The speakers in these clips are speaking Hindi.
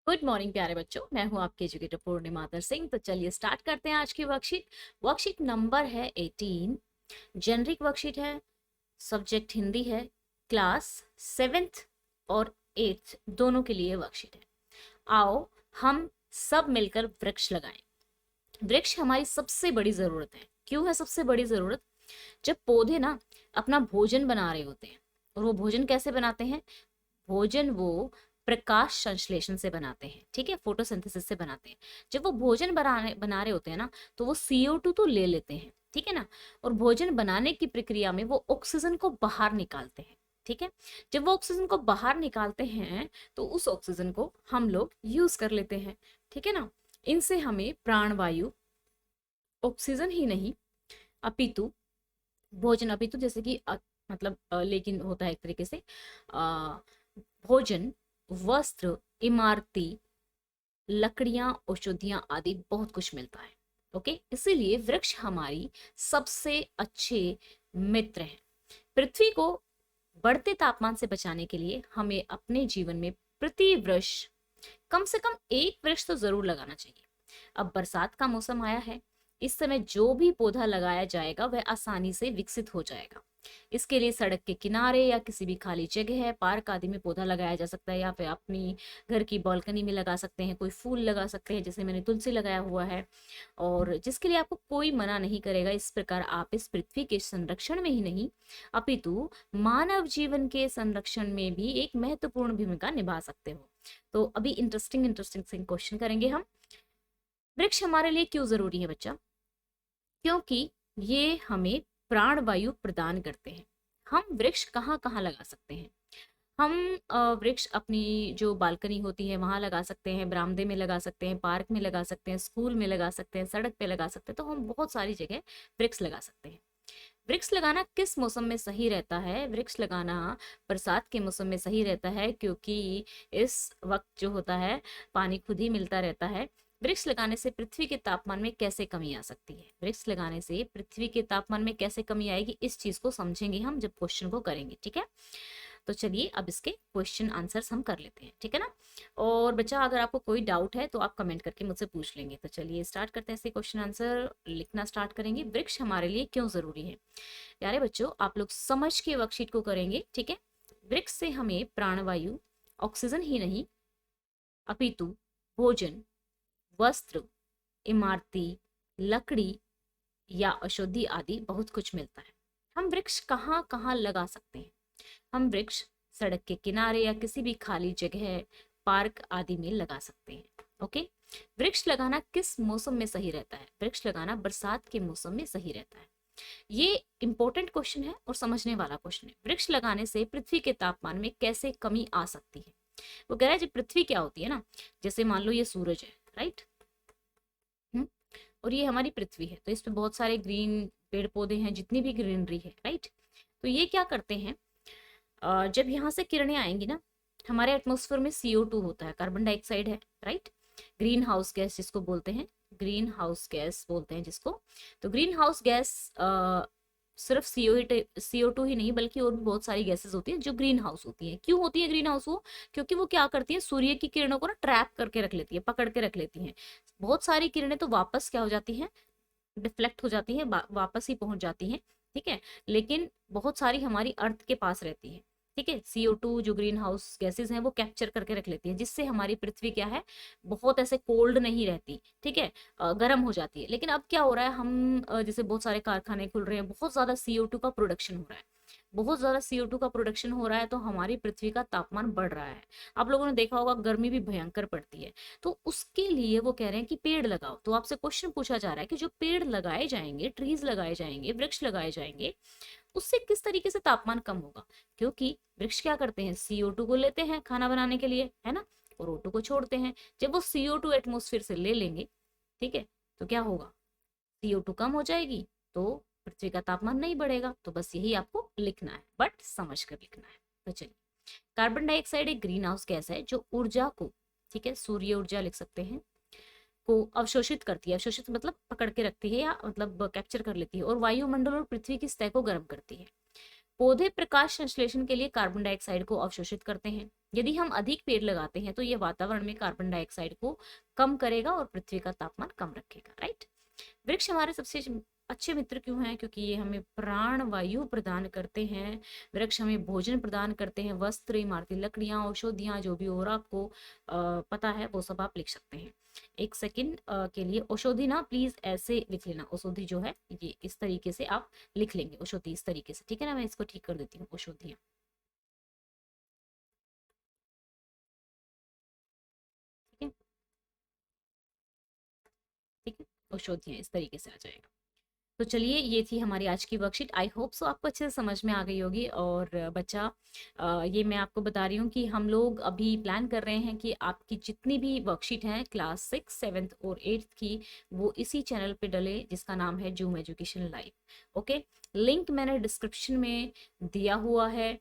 गुड मॉर्निंग प्यारे बच्चों, मैं हूं आपके एजुकेटर पूर्णिमा सिंह। तो चलिए स्टार्ट करते हैं आज की वर्कशीट। वर्कशीट नंबर है 18। जेनरिक वर्कशीट है। सब्जेक्ट हिंदी है। क्लास 7th और 8th दोनों के लिए वर्कशीट है। आओ हम सब मिलकर वृक्ष लगाएं। वृक्ष हमारी सबसे बड़ी जरूरत है। क्यों है सबसे बड़ी जरूरत? जब पौधे ना अपना भोजन बना रहे होते हैं, और वो भोजन कैसे बनाते हैं? भोजन वो प्रकाश संश्लेषण से बनाते हैं, ठीक है, फोटोसिंथेसिस से बनाते हैं। जब वो भोजन बना रहे होते हैं ना, तो वो CO2 तो ले लेते हैं, ठीक है ना। और भोजन बनाने की प्रक्रिया में वो ऑक्सीजन को बाहर निकालते हैं, ठीक है। जब वो ऑक्सीजन को बाहर निकालते हैं तो उस ऑक्सीजन को हम लोग यूज कर लेते हैं, ठीक है ना। इनसे हमें प्राणवायु, ऑक्सीजन ही नहीं अपितु भोजन, अपितु जैसे कि मतलब लेकिन होता है एक तरीके से भोजन, वस्त्र, इमारती, लकड़ियां, औषधियां आदि बहुत कुछ मिलता है। ओके, इसीलिए वृक्ष हमारी सबसे अच्छे मित्र हैं। पृथ्वी को बढ़ते तापमान से बचाने के लिए हमें अपने जीवन में प्रति वर्ष कम से कम एक वृक्ष तो जरूर लगाना चाहिए। अब बरसात का मौसम आया है। इस समय जो भी पौधा लगाया जाएगा वह आसानी से विकसित हो जाएगा। इसके लिए सड़क के किनारे या किसी भी खाली जगह है, पार्क आदि में पौधा लगाया जा सकता है, या फिर अपनी घर की बालकनी में लगा सकते हैं। कोई फूल लगा सकते हैं, जैसे मैंने तुलसी लगाया हुआ है, और जिसके लिए आपको कोई मना नहीं करेगा। इस प्रकार आप इस पृथ्वी के संरक्षण में ही नहीं अपितु मानव जीवन के संरक्षण में भी एक महत्वपूर्ण भूमिका निभा सकते हो। तो अभी इंटरेस्टिंग इंटरेस्टिंग से क्वेश्चन करेंगे हम। वृक्ष हमारे लिए क्यों जरूरी है बच्चा? क्योंकि ये हमें प्राणवायु प्रदान करते हैं। हम वृक्ष कहाँ कहाँ लगा सकते हैं? हम वृक्ष अपनी जो बालकनी होती है वहां लगा सकते हैं, बरामदे में लगा सकते हैं, पार्क में लगा सकते हैं, स्कूल में लगा सकते हैं, सड़क पे लगा सकते हैं। तो हम बहुत सारी जगह वृक्ष लगा सकते हैं। वृक्ष लगाना किस मौसम में सही रहता है? वृक्ष लगाना बरसात के मौसम में सही रहता है, क्योंकि इस वक्त जो होता है पानी खुद ही मिलता रहता है। वृक्ष लगाने से पृथ्वी के तापमान में कैसे कमी आ सकती है? वृक्ष लगाने से पृथ्वी के तापमान में कैसे कमी आएगी, इस चीज को समझेंगे हम जब क्वेश्चन को करेंगे, ठीक है। तो चलिए अब इसके क्वेश्चन आंसर्स हम कर लेते हैं, ठीक है ना। और बच्चा अगर आपको कोई डाउट है तो आप कमेंट करके मुझसे पूछ लेंगे। तो चलिए स्टार्ट करते हैं, इसके क्वेश्चन आंसर लिखना स्टार्ट करेंगे। वृक्ष हमारे लिए क्यों जरूरी है? प्यारे बच्चों, आप लोग समझ के वर्कशीट को करेंगे, ठीक है। वृक्ष से हमें प्राणवायु, ऑक्सीजन ही नहीं अपितु भोजन, वस्त्र, इमारती, लकड़ी या औषधि आदि बहुत कुछ मिलता है। हम वृक्ष कहाँ कहाँ लगा सकते हैं? हम वृक्ष सड़क के किनारे या किसी भी खाली जगह, पार्क आदि में लगा सकते हैं। ओके। वृक्ष लगाना किस मौसम में सही रहता है? वृक्ष लगाना बरसात के मौसम में सही रहता है। ये इंपॉर्टेंट क्वेश्चन है और समझने वाला क्वेश्चन है। वृक्ष लगाने से पृथ्वी के तापमान में कैसे कमी आ सकती है? वो कह रहा है जब पृथ्वी क्या होती है ना, जैसे मान लो ये सूरज है, राइट। और ये हमारी पृथ्वी है, तो इस पे बहुत सारे ग्रीन पेड़ पौधे हैं, जितनी भी ग्रीनरी है, राइट। तो ये क्या करते हैं, जब यहाँ से किरणें आएंगी ना, हमारे एटमॉस्फेयर में CO2 होता है, कार्बन डाइऑक्साइड है, राइट। ग्रीन हाउस गैस जिसको बोलते हैं, ग्रीन हाउस गैस बोलते हैं जिसको। तो ग्रीन हाउस गैस सिर्फ CO2 ही नहीं बल्कि और भी बहुत सारी गैसेस होती हैं जो ग्रीन हाउस होती हैं। क्यों होती है ग्रीन हाउस? वो क्योंकि वो क्या करती है, सूर्य की किरणों को ना ट्रैप करके रख लेती है, पकड़ के रख लेती हैं। बहुत सारी किरणें तो वापस क्या हो जाती हैं, डिफ्लेक्ट हो जाती हैं, वापस ही पहुंच जाती हैं, ठीक है। लेकिन बहुत सारी हमारी अर्थ के पास रहती है, ठीक है। CO2 जो ग्रीन हाउस गैसेस हैं वो कैप्चर करके रख लेती है, जिससे हमारी पृथ्वी क्या है, बहुत ऐसे कोल्ड नहीं रहती, ठीक है, गर्म हो जाती है। लेकिन अब क्या हो रहा है, हम जैसे बहुत सारे कारखाने खुल रहे हैं, बहुत ज्यादा CO2 का प्रोडक्शन हो रहा है, बहुत ज्यादा CO2 का प्रोडक्शन हो रहा है, तो हमारी पृथ्वी का तापमान बढ़ रहा है। आप लोगों ने देखा होगा गर्मी भी भयंकर पड़ती है। तो उसके लिए वो कह रहे हैं कि पेड़ लगाओ। तो आपसे क्वेश्चन पूछा जा रहा है कि जो पेड़ लगाए जाएंगे, ट्रीज लगाए जाएंगे, वृक्ष लगाए जाएंगे, उससे किस तरीके से तापमान कम होगा? क्योंकि वृक्ष क्या करते हैं, CO2 को लेते हैं खाना बनाने के लिए, है ना, और O2 को छोड़ते हैं। जब वो CO2 एटमोस्फेयर से ले लेंगे, ठीक है, तो क्या होगा, CO2 कम हो जाएगी, तो पृथ्वी का तापमान नहीं बढ़ेगा। तो बस यही आपको लिखना है, बट समझ कर लिखना है। तो चलिए, कार्बन डाइऑक्साइड एक ग्रीन हाउस गैस है जो ऊर्जा को, ठीक है, सूर्य ऊर्जा लिख सकते हैं, को अवशोषित करती है। अवशोषित मतलब पकड़ के रखती है, या मतलब कैप्चर कर लेती है, और वायुमंडल और पृथ्वी की सतह को गर्म करती है। पौधे प्रकाश संश्लेषण के लिए कार्बन डाइऑक्साइड को अवशोषित करते हैं। यदि हम अधिक पेड़ लगाते हैं तो यह वातावरण में कार्बन डाइऑक्साइड को कम करेगा और पृथ्वी का तापमान कम रखेगा, राइट। वृक्ष हमारे सबसे अच्छे मित्र क्यों हैं? क्योंकि ये हमें प्राण वायु प्रदान करते हैं, वृक्ष हमें भोजन प्रदान करते हैं, वस्त्र, इमारती लकड़ियां, औषधियां, जो भी और आपको पता है वो सब आप लिख सकते हैं। एक सेकंड के लिए औषधि ना प्लीज ऐसे लिख लेना, औषधि जो है ये इस तरीके से आप लिख लेंगे, औषधि इस तरीके से, ठीक है ना। मैं इसको ठीक कर देती हूँ, औषधियां, ठीक है, ठीक है, औषधियां इस तरीके से आ जाएगा। तो चलिए, ये थी हमारी आज की वर्कशीट। आई होप सो आपको अच्छे से समझ में आ गई होगी। और बच्चा, ये मैं आपको बता रही हूँ कि हम लोग अभी प्लान कर रहे हैं कि आपकी जितनी भी वर्कशीट हैं क्लास 6, 7 और 8 की, वो इसी चैनल पे डले जिसका नाम है zoom education live. Okay, link मैंने डिस्क्रिप्शन में दिया हुआ है,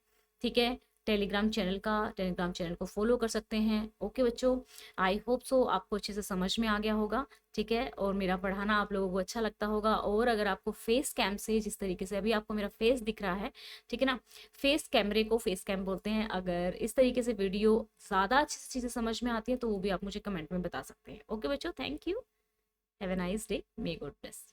ठीक है। टेलीग्राम चैनल को फॉलो कर सकते हैं। ओके बच्चों, आई होप सो आपको अच्छे से समझ में आ गया होगा, ठीक है, और मेरा पढ़ाना आप लोगों को अच्छा लगता होगा। और अगर आपको फेस कैम से, जिस तरीके से अभी आपको मेरा फेस दिख रहा है, ठीक है ना, फेस कैमरे को फेस कैम बोलते हैं, अगर इस तरीके से वीडियो ज़्यादा अच्छी से चीज़ें समझ में आती है तो वो भी आप मुझे कमेंट में बता सकते हैं। ओके बच्चों, thank you, have a nice day, may God bless.